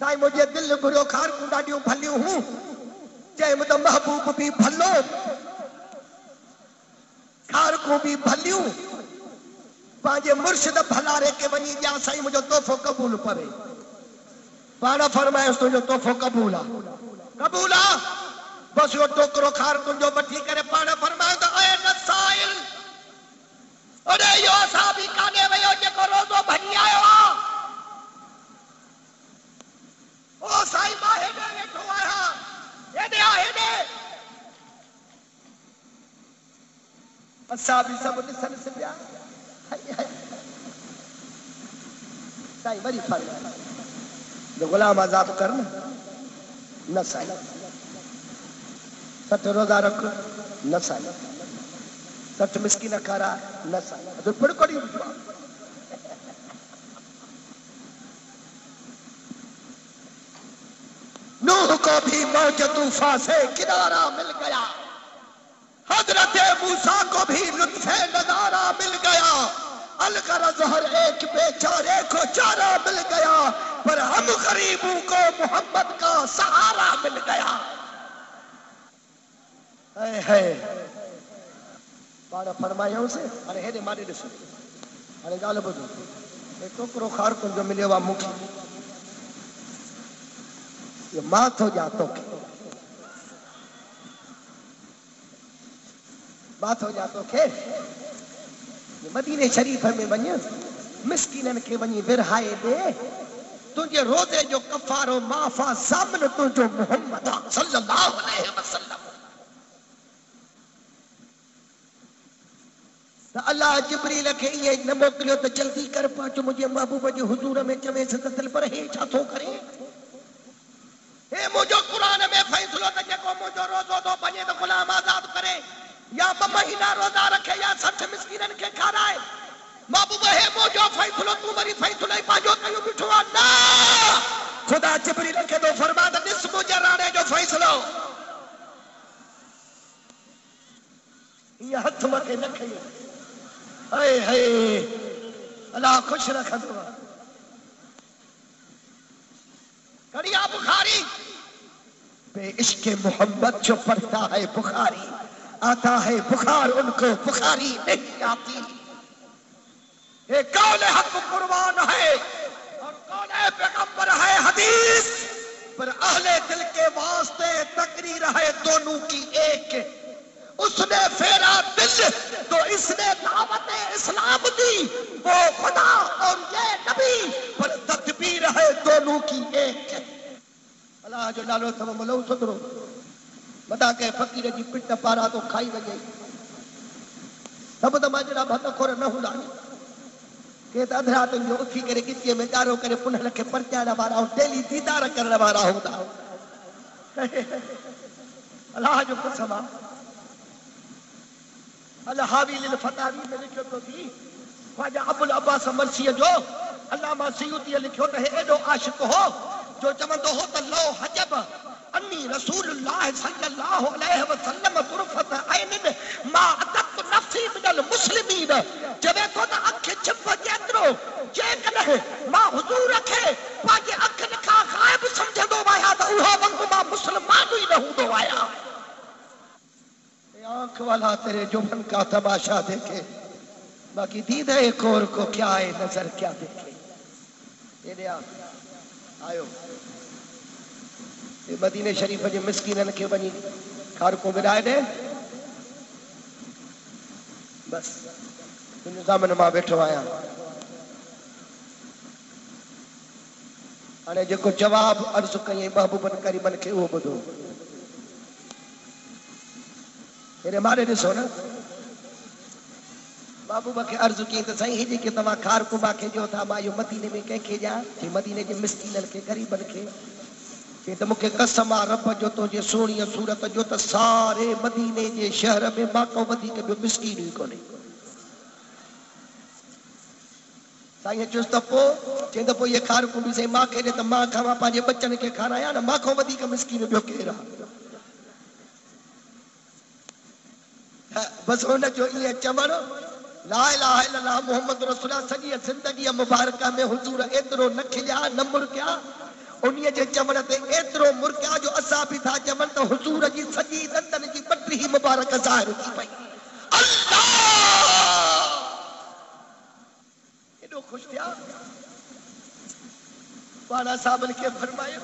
साईं मुंहिंजे दिलि घुरियो खारकूं ॾाढियूं भलियूं हूं चए मुंहिंजो महबूब बि भलो खारकूं बि भलियूं पंहिंजे मुर्शिद भलारे के वञी ॾियां साईं मुंहिंजो तोहफ़ो क़बूल पवे। पाण फरमायोसि तुंहिंजो तोहफ़ो क़बूल आहे क़बूल आहे बस यो टोकरो खार तुंहिंजो वठी करे पाण फरमायो त अरे नसाइल अरे यो असाबी काने असा भी सब ॾिसनि सिंधिया साईं वरी फरमाया जो गुलाम आज़ाद कर न साईं 60 रोज़ा रख न साईं 60 मिस्किन खारा न साईं तो पिड़ कोड़ी नूह को भी मौज तूफान से किनारा मिल गया हजरत मूसा को भी लुत्फे नजारा मिल गया अलगरज हर एक बेचारे को चारा मिल गया पर हम गरीबों को मोहम्मद का सहारा मिल गया है पाड़ फरमाया उसे अरे हेरे मारे ॾिसो अरे ॻाल्हि ॿुधो टोकरो खार को जो मिलियो आहे मूंखे ये मां थो ॾियां तोखे मां थो ॾियां तोखे मदीने शरीफ में वञ मिस्किननि खे वञी विरहाए ॾे तुंहिंजे रोज़े जो कफ़ारो माफ़ा सामने तुंहिंजो मोहम्मद सल्लल्लाहु अलैहि वसल्लम त अल्लाह जिब्रील खे ये न मोकिलियो त जल्दी कर पहुच मुंहिंजे महबूब जे हुजूर में चवेसि त दिल पर हे छा थो करे हे मुंहिंजो क़ुरान में फ़ैसिलो त जेको मुंहिंजो रोज़ो थो वञे त ग़ुलाम आज़ाद करे या 2 महीना रोज़ा रखे या 60 मिस्किननि खे खाराए महबूब हे मुंहिंजो फ़ैसिलो तूं वरी फ़ैसिलो ई पंहिंजो कयो बीठो आहे न ख़ुदा जिब्रील खे तो फरमा त ॾिस मुंहिंजे राणे जो फ़ैसिलो हीअ हथ मथे न खई हाय हाय अल्लाह खुश रखंदो कड़िया बुखारी बेइश्क मोहम्मद जो पढ़ता है बुखारी आता है बुखार उनको बुखारी नहीं आती ये कौन हक कुर्बान है और कौन है पैगंबर है हदीस पर अहले दिल के वास्ते तकरीर है दोनों की एक उसने फेरा दिल तो इसने दावत इस्लाम दी वो खुदा और ये नबी पर तदबीर है दोनों की एक अल्लाह जो नालो सब मलो सुधरो बता के फकीर जी पिट पारा तो खाई वजे सब त माजरा भत खोर न हुंदा के त अधरा तो जो उथी करे किचे में डारो करे पुनः लखे परचाड़ा वारा और डेली दीदार करण वारा हुंदा अल्लाह जो कसम अल-हावी लिल फतावी में लिखियो तो थी ख्वाजा अबुल अब्बास मरसी जो अल्लामा सयूती लिखियो त एडो आशिक हो जो चवंदो हो त लो हजब अन्नी रसूलुल्लाह सल्लल्लाहु अलैहि वसल्लम तुरफत ऐन मा अदत नफ्सी मिनल मुस्लिमीन जबे तो त अख छिप जेतरो जे कने मा हुजूर खे पाजे अख नखा गायब समझंदो आया त उहो वंग मा मुसलमान ही न हूंदो आया आंख वाला तेरे जुम्मन का तमाशा देखे बाकी दीदा एक और को क्या है नजर क्या देखे ये आयो ये मदीने शरीफ जे मिस्किनन के वनी खार को विराए दे बस तुझे सामने मां बैठो आया अरे जेको जवाब अर्ज कई महबूबन करीमन के वो बुधो मेरे मारे ॾिसो न महबूब खे अर्ज़ कई त साईं हे जेके तव्हां खार कुबा खे ॾियो था मां इहो मदीने में कंहिंखे ॾियां चई मदीने जे मिस्कीननि खे ग़रीबनि खे चई त मूंखे कसम आहे रब जो तुंहिंजे सोणीअ सूरत जो त सारे मदीने जे शहर में मां को वधीक ॿियो मिस्कीन ई कोन्हे साईं चयुसि त पोइ चई त पोइ इहे खार कुबी साईं मां खे ॾे त मां खावां पंहिंजे बचनि खे खारायां न मां खां वधीक मिस्कीन ॿियो केरु आहे बस उन जो ये चवण ला इलाहा इल्लल्लाह मोहम्मद रसूलुल्लाह सॼी ज़िंदगी मुबारक में हुजूर एतिरो न खिलिया न मुरकिया उन्हीअ जे चवण ते एतिरो मुरकिया जो असां बि था चवनि त हुजूर जी सॼी दंदन जी पटरी मुबारक ज़ाहिर थी पई अल्लाह एॾो ख़ुशि थिया पाणा साहबनि खे फरमायो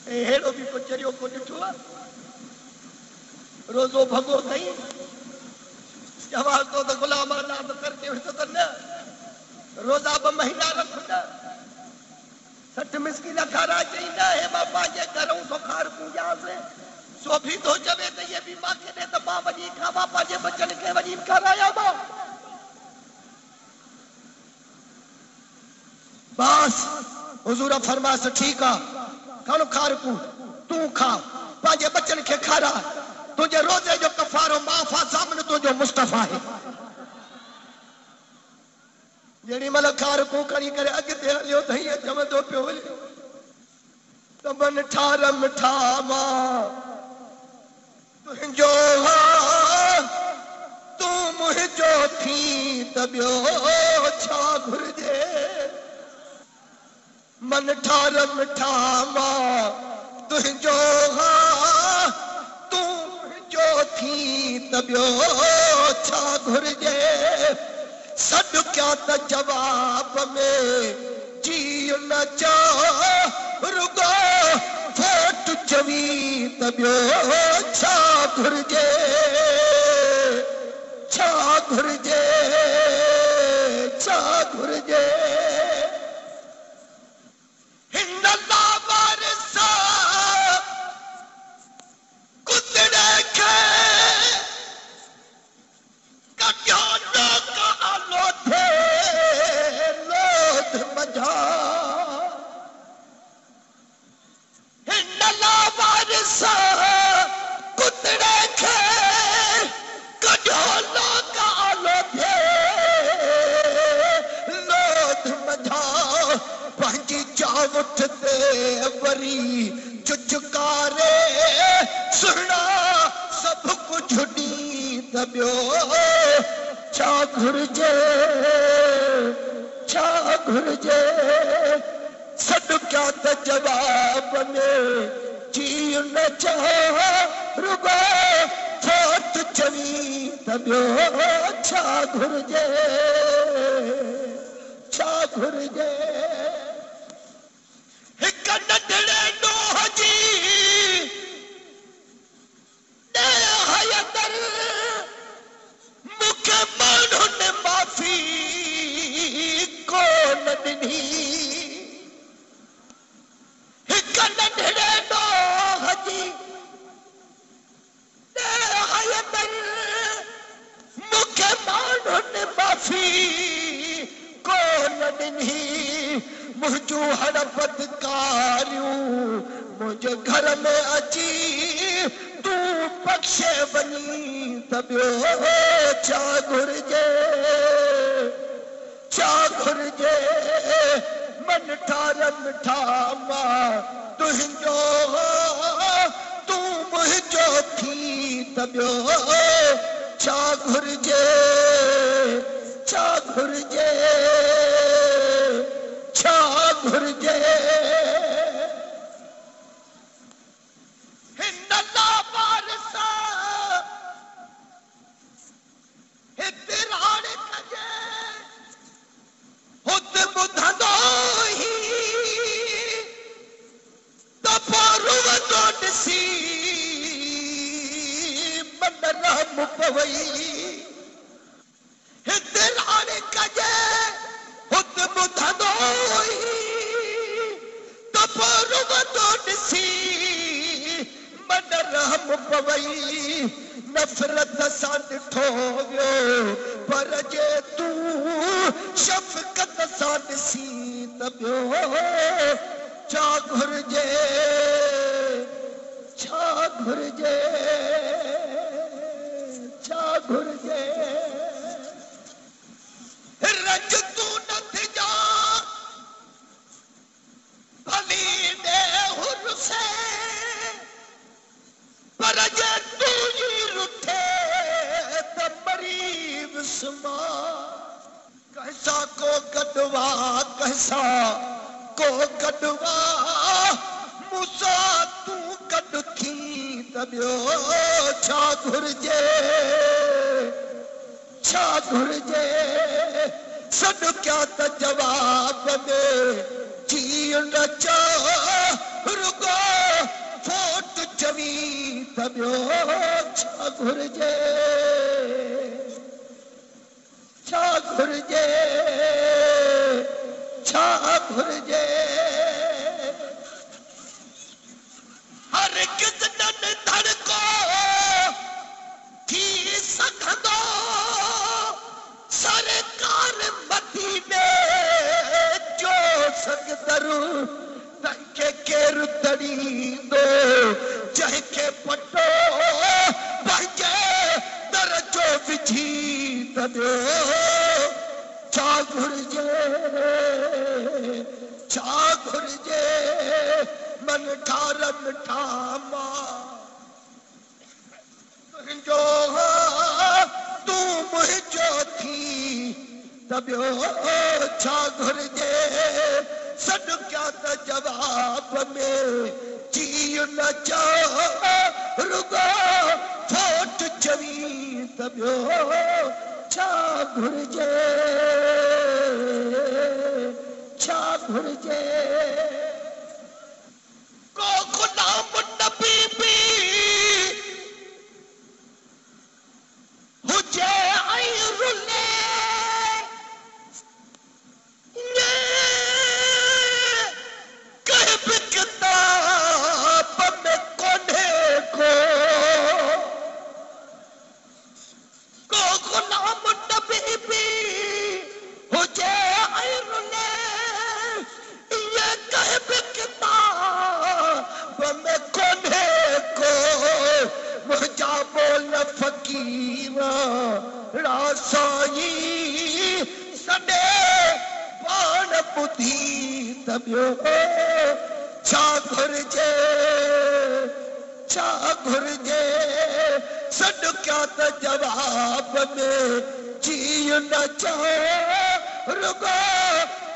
अहिड़ो बि को चरियो को ॾिठो आहे रोज़ो भगो कई जवाब तो गुलाम आज़ाद करके तो न रोज़ा 2 महीना रख न 60 मिस्किन खारा चाहिए है बाबा जे घरों तो खार पूजा से सो भी तो जवे त ये भी मां के ने त मां वजी खावा पाजे बचन के वजी कराया बा बस हुजूर फरमास ठीक आ खानो खार को तू खा पाजे बचन के खारा तुझे रोजे जो कफारो माफा सामने तुझो मुस्तफा है जेडी मल खार को करी करे अगते हलियो थई चवंदो पियो तबन ठार मिठा मां तुझो तू मुझो थी तबियो छा घुरजे मन ठार मिठा मां तुझो तू मुझो थी तबियो छा घुरजे सद क्या त जवाब में जी न चा रुगो फोट चवी तबियो छा घुरजे छा घुरजे छा घुरजे हिन वारसा कुतड़े खे कटियो लो थे लोध मजा वारसा कुतड़े खे कटियो लो थे लोध मजा पंहिंजी जान उठते वरी चुचकारे सुना सब कुछ डी दबियो छा घुरजे छा घुरजे सद क्या त जवाब में जी न चाह रुगो फोट चवी तबियो छा घुरजे छा घुरजे हिक नंढड़े ॾोह जी हयदर मूंखे माण्हुनि माफ़ी कोन ॾिनी हिक नंढड़े ॾोह जी हयदर मूंखे माण्हुनि माफ़ी कोन ॾिनी मुंहिंजूं हर बदकारियूं मुंहिंजे घर में अची तूं बख़्शे वञी तबियो छा घुरजे छा घुरजे मन ठार मिठा मां तुंहिंजो तूं मुंहिंजो थी तबियो छा घुरजे छा घुरजे छा घुरजे हिन वारसा हिते राण कजे हुते ॿुधंदो ई त पोइ रुवंदो ॾिसी मन रहम पवई हिते राण कजे हुते ॿुधंदो त पोइ रुवंदो ॾिसी मन रहम पवई नफ़रत सां ॾिठो वियो पर जे तूं शफ़क़त सां ॾिसी त ॿियो छा घुरजे छा घुरजे छा घुरजे रज तूं न थिजा भली दे हुरसे पर जे तूं ई रुठे त मरीब सुमा कैसा को गडवा कैसा को गडवा मूसा तूं गड थी त ॿियो छा घुरजे छा घुरजे सॾ क्या त जवाब में जी न चाह रुगो फोट चवी त ॿियो छा घुरजे छा घुरजे छा घुरजे हर किस उन्हनि धड़को थी सघंदो सरकार मदीने जो संगदरु तंहिंखे केरु तड़ींदो जंहिंखे पटो पंहिंजे दर जो विझी तॾो छा घुरिजे मन ठारम ठामा तुंहिंजो तू मुंहिंजो थी त ॿियो छा घुरिजे सॾु कया त जवाब में जी न चओ रुगो फोट चवी त ॿियो छा घुरिजे छा घुरिजे को गुलाम नबी भी हुजे ऐं रुले कंहिं बि किताब में कोन्हे को गुलाम नबी भी हुजे ऐं रुले कंहिं बि किताब में कोन्हे को मुंहिंजा बोल फ़क़ीर रासाई सॾे पाण ॿुधी त ॿियो छा घुरिजे सॾु कया त जवाब में जी न चओ रुगो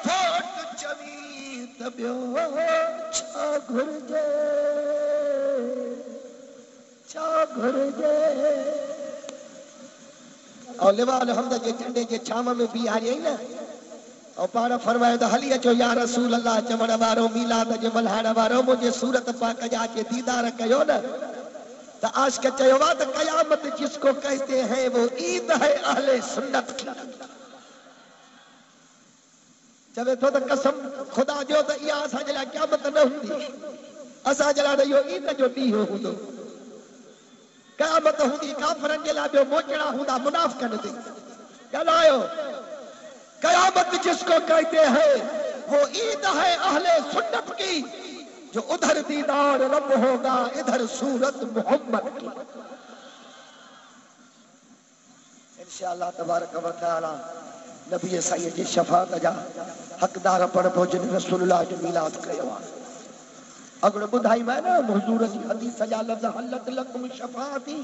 फोट चवी त ॿियो छा घुरिजे और लिवाल हमद जे झंडे जे छाम में बीहारी आई न और पाण फरमायो त हली अचो या रसूल अल्लाह चवण वारो मीलाद जे मल्हाइण वारो मुंहिंजे सूरत पाक जा के दीदार कयो न त आशिक चयो आहे त क़यामत जिसको कहते हैं वो ईद है अहले सुन्नत की चवे थो त कसम खुदा जो त इहा असांजे लाइ क़यामत न हूंदी असांजे लाइ त इहो ईद जो ॾींहुं हूंदो क़यामत हूंदी काफ़रनि जे लाइ ॿियो मोचड़ा हूंदा मुनाफ़िक़नि ते ॻाल्हायो क़यामत जिसको कहते हैं वो ईद है अहले सुन्नत की जो उधर दीदार रब होगा इधर सूरत मोहम्मद की इंशाअल्लाह तबारक व तआला नबी साईं जी शफाअत जा हक़दार पण भोजन रसूलुल्लाह जो मीलाद कयो आहे अगड़ बुधाई मैं ना हुजूर जी हदीस जा लफ्ज़ हलत लकुम शफाअती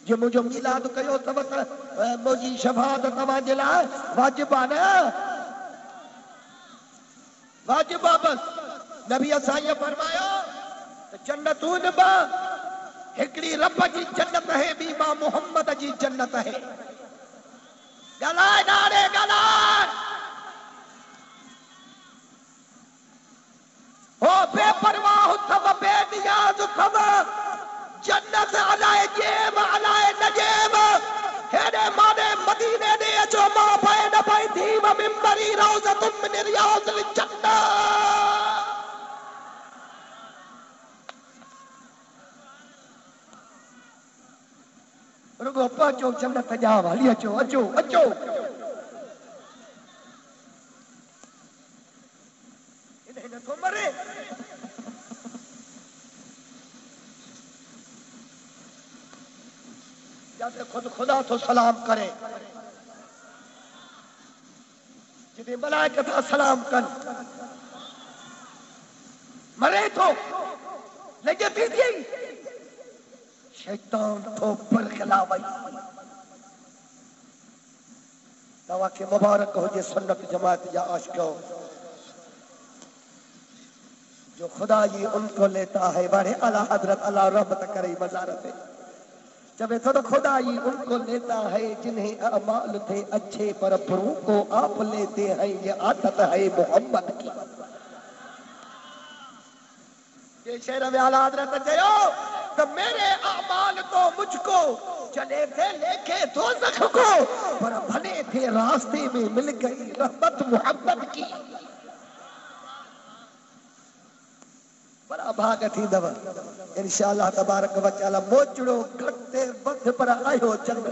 जो मुझो मीलाद कयो तब त मुझी शफाअत तव्हां जे लाइ वाजिब आहे न वाजिब आहे बस नबी साईं फरमायो त जन्नतून बा हिकड़ी रब जी जन्नत है ॿी मां मोहम्मद जी जन्नत है ॻाल्हाए नारे ॻाल्हाए हो बेपरवाह थव बेनियाज़ थव जन्नत अलाए जेब अलाए नजेब हेॾे माने मदीने ॾे अचो मां पए न पई धीम मिंबरी रौज़तुम मिन रियाज़िल जन्नत रुगो पहुचो जन्नत जा हली अचो अचो अचो नथो मरे जाते खुद खुदा तो सलाम करे जिते मलाइका था सलाम कन मरे तो लगे थी शैतान तो पर खिलावई तवा के मुबारक हो जे सुन्नत जमात या आशिको जो खुदा जी उनको लेता है बड़े आला हजरत अल्लाह रहमत करे मज़ारत जब तो खुदा जी उनको लेता है जिन्हें अमाल थे अच्छे पर फरू को आप लेते हैं ये आदत है मोहम्मद की ये शेर में आला हजरत कहो तो मेरे अमाल तो मुझको चले थे लेके दोज़ख को पर भले थे रास्ते में मिल गई रहमत मोहम्मद की बड़ा भाग थी दवा इंशाअल्लाह तबारक व तआला मोचड़ो घटते वक्त पर आयो चंद